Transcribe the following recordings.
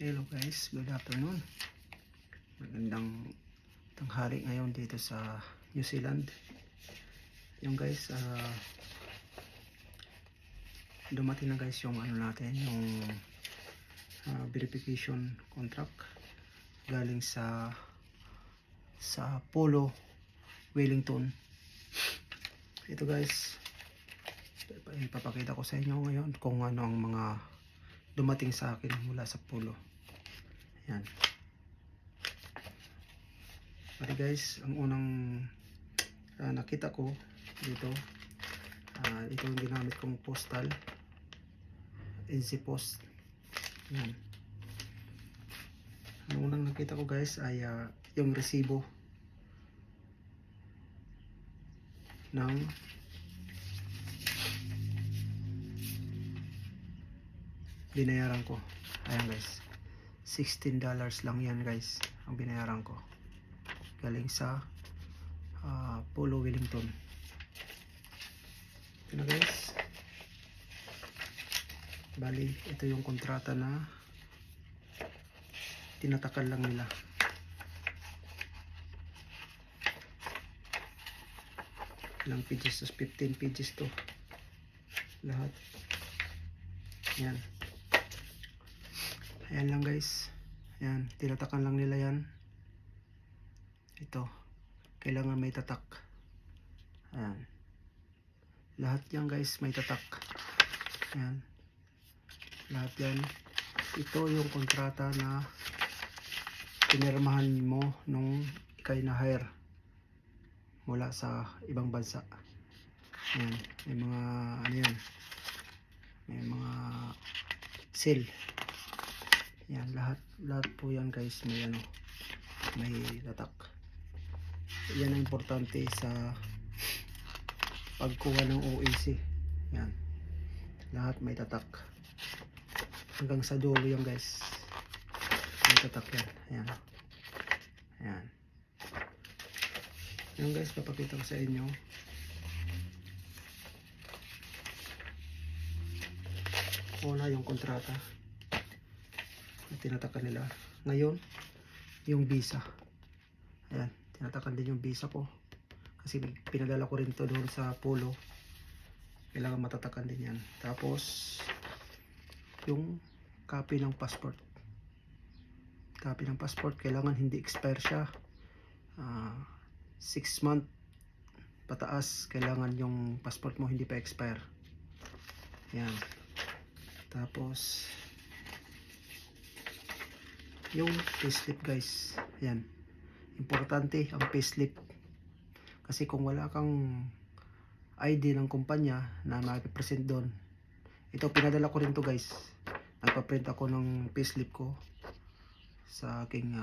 Hello guys, good afternoon. Magandang tanghali ngayon dito sa New Zealand. Yung guys, dumating na guys yung ano natin, yung verification contract galing sa Polo, Wellington. Ito guys, ipapakita ko sa inyo ngayon kung ano ang mga dumating sa akin mula sa Polo. Yan. Pati guys, ang unang nakita ko dito, ito yung ginamit kong postal, NC Post. Yan. Ang unang nakita ko guys ay yung resibo ng binayaran ko. Ayan guys, $16 lang yan guys ang binayaran ko galing sa Polo, Wellington. Ito na guys, bali ito yung kontrata na tinatakan lang nila. Ilang pages to? 15 pages to lahat. Yan. Ayan lang guys. Ayan, tinatakan lang nila yan. Ito, kailangan may tatak. Ayan. Lahat yan guys may tatak. Ayan. Lahat yan. Ito yung kontrata na pinirmahan mo nung ikay na hire mula sa ibang bansa. Ayan. May mga ano yan, may mga seal. Yan, lahat po yan guys may ano, may tatak. Yan ang importante sa pagkuha ng OAC. Yan, lahat may tatak hanggang sa dulo yan guys, may tatak yan. Ayan. Ayan. Yan guys, papakita ko sa inyo. Wala yung kontrata na tinatakan nila. Ngayon, yung visa. Ayan, tinatakan din yung visa ko. Kasi pinadala ko rin to doon sa Polo. Kailangan matatakan din yan. Tapos, yung copy ng passport. Copy ng passport, kailangan hindi expire siya. 6 month pataas, kailangan yung passport mo hindi pa expire. Yan. Tapos yung payslip guys, yan, importante ang payslip, kasi kung wala kang ID ng kumpanya na maipresent doon. Ito, pinadala ko rin to guys, nagpa-print ako ng payslip ko sa aking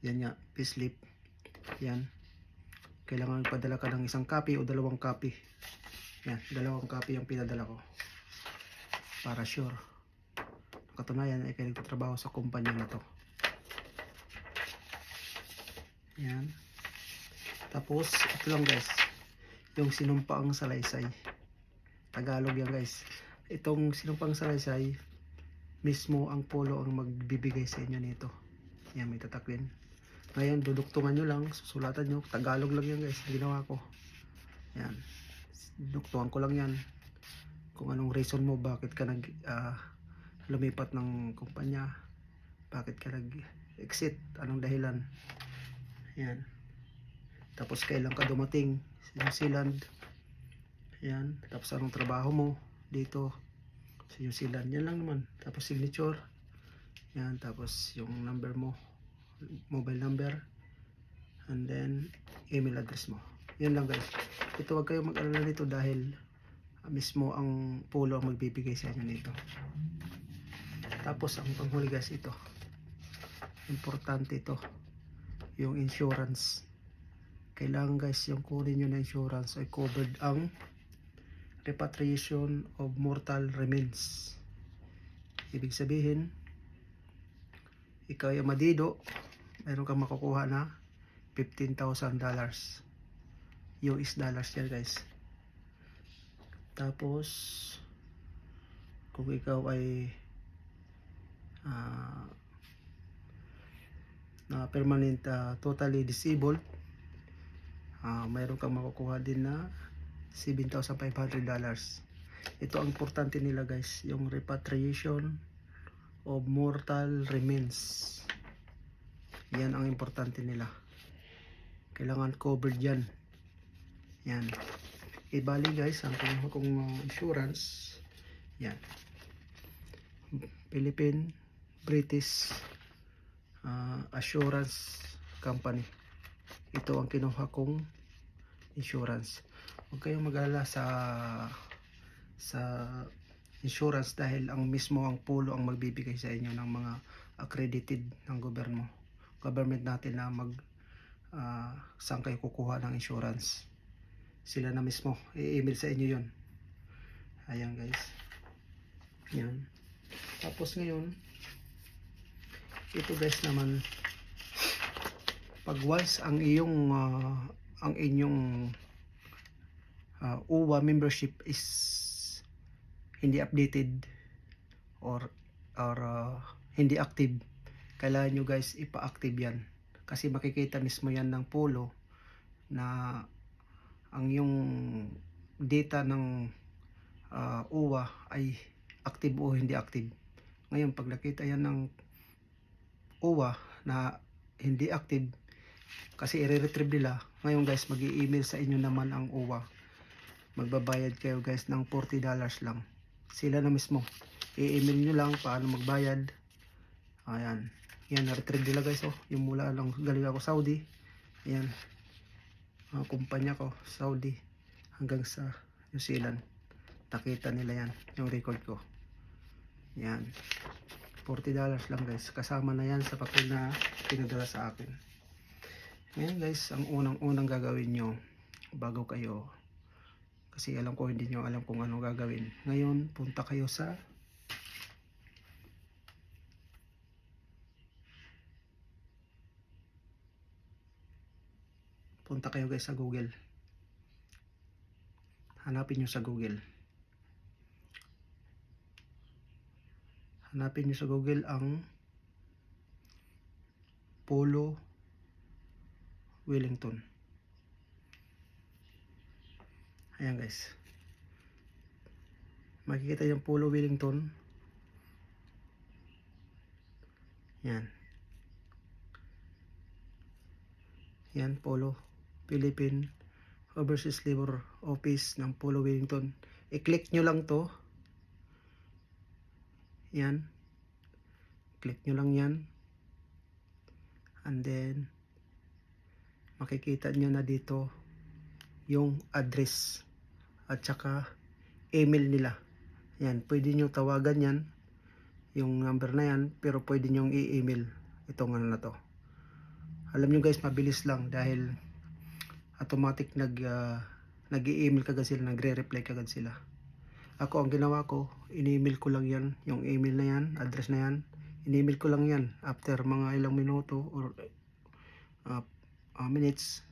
yan nga, payslip. Yan, kailangan ipadala ka ng isang copy o dalawang copy. Yan, dalawang copy ang pinadala ko para sure. Katunayan ay kayo nagtatrabaho sa kumpanya na to. Yan. Tapos ito lang guys, yung sinumpaang salaysay. Tagalog yan guys. Itong sinumpaang salaysay, mismo ang Polo ang magbibigay sa inyo nito. Yan, may tatak din. Ngayon, duduktungan nyo lang, susulatan nyo. Tagalog lang yan guys, ginawa ko. Yan, duduktungan ko lang yan kung anong reason mo bakit ka lumipat ng kumpanya, bakit ka nag-exit, anong dahilan. Yan. Tapos kailan ka dumating sa New Zealand. Yan. Tapos anong trabaho mo dito sa New Zealand. Yan lang naman. Tapos signature. Yan. Tapos yung number mo, mobile number, and then email address mo. Yan lang guys. Ito, wag kayo mag-alala nito dahil mismo ang Polo ang magbibigay sa inyo nito. Tapos ang panghuli guys, ito, importante ito, yung insurance. Kailangan guys yung kunin nyo na insurance ay covered ang repatriation of mortal remains. Ibig sabihin, ikaw ay madido, mayroon kang makukuha na $15,000 US dollars yan guys. Tapos kung ikaw ay ah, na permanent totally disabled, mayroon kang makukuha din na $7,500. Ito ang importante nila guys, yung repatriation of mortal remains. Yan ang importante nila, kailangan covered yan. Yan, ibali guys ang kung insurance. Yan, Philippine British Assurance Company. Ito ang kinuha kong insurance. Huwag kayong mag-alala sa insurance dahil ang mismo ang pulo ang magbibigay sa inyo ng mga accredited ng government natin na saan kayo kukuha ng insurance. Sila na mismo i-email sa inyo yon. Ayan guys, yan. Tapos ngayon ito guys naman, pag once ang inyong UWA membership is hindi updated or hindi active, kailangan nyo guys ipa-active yan, kasi makikita mismo yan ng pulo na ang yung data ng UWA ay active o hindi active. Ngayon pag nakita yan ng UWA na hindi active, kasi i-retrieve nila, ngayon guys mag-i-email sa inyo naman ang UWA, magbabayad kayo guys ng $40 lang. Sila na mismo i-email nyo lang paano magbayad. Ayan, yan, na-retrieve nila guys. Yung mula lang galing ako Saudi, ayan, kumpanya ko Saudi hanggang sa New Zealand, nakita nila yan, yung record ko. Yan, $40 lang guys, kasama na yan sa papel na pinadala sa akin. Ngayon guys, ang unang gagawin nyo bago kayo, kasi alam ko hindi nyo alam kung ano gagawin ngayon, punta kayo sa guys sa Google. Hanapin nyo sa Google ang Polo Wellington. Ayan guys, makikita yung Polo Wellington. Yan, Polo Philippine Overseas Labor Office ng Polo Wellington. I-click nyo lang to. Yan, click nyo lang yan, and then makikita nyo na dito yung address at saka email nila. Yan, pwede nyo tawagan yan, yung number na yan, pero pwede nyo i-email itong ano na to. Alam nyo guys, mabilis lang dahil automatic nag-i-email kagad sila, nagre-reply kagad sila. Ako ang ginawa ko, in-email ko lang yan, yung email na yan, address na yan, in-email ko lang yan after mga ilang minuto or minutes,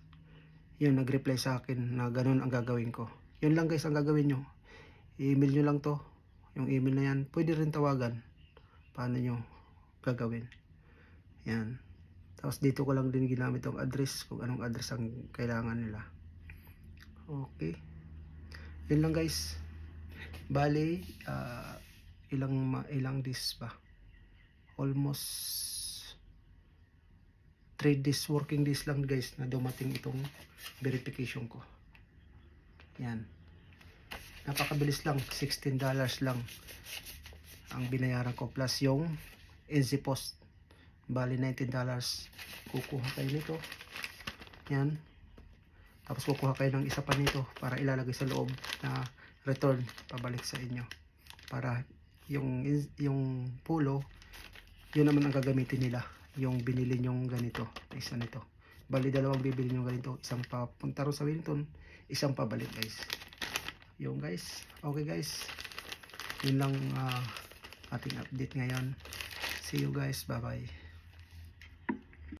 yun, nag-reply sa akin na ganun ang gagawin ko. Yun lang guys ang gagawin nyo, i-email nyo lang to, yung email na yan. Pwede rin tawagan, paano nyo gagawin. Yan, tapos dito ko lang din ginamit yung address, kung anong address ang kailangan nila. Okay, yun lang guys. Bali ilang days ba, almost 3 days, working days lang guys na dumating itong verification ko. Yan, napakabilis lang, $16 lang ang binayaran ko plus yung NZ Post, bali $19. Kukuha kayo nito, yan, tapos kukuha kayo ng isa pa nito para ilalagay sa loob na return pabalik sa inyo, para yung pulo, yun naman ang gagamitin nila, yung binili nyong ganito, isa nito. Bali dalawang bibili nyo ganito, isang papunta ro sa Wellington, isang pabalik guys. Yung guys, okay guys, yun lang ating update ngayon. See you guys, bye bye.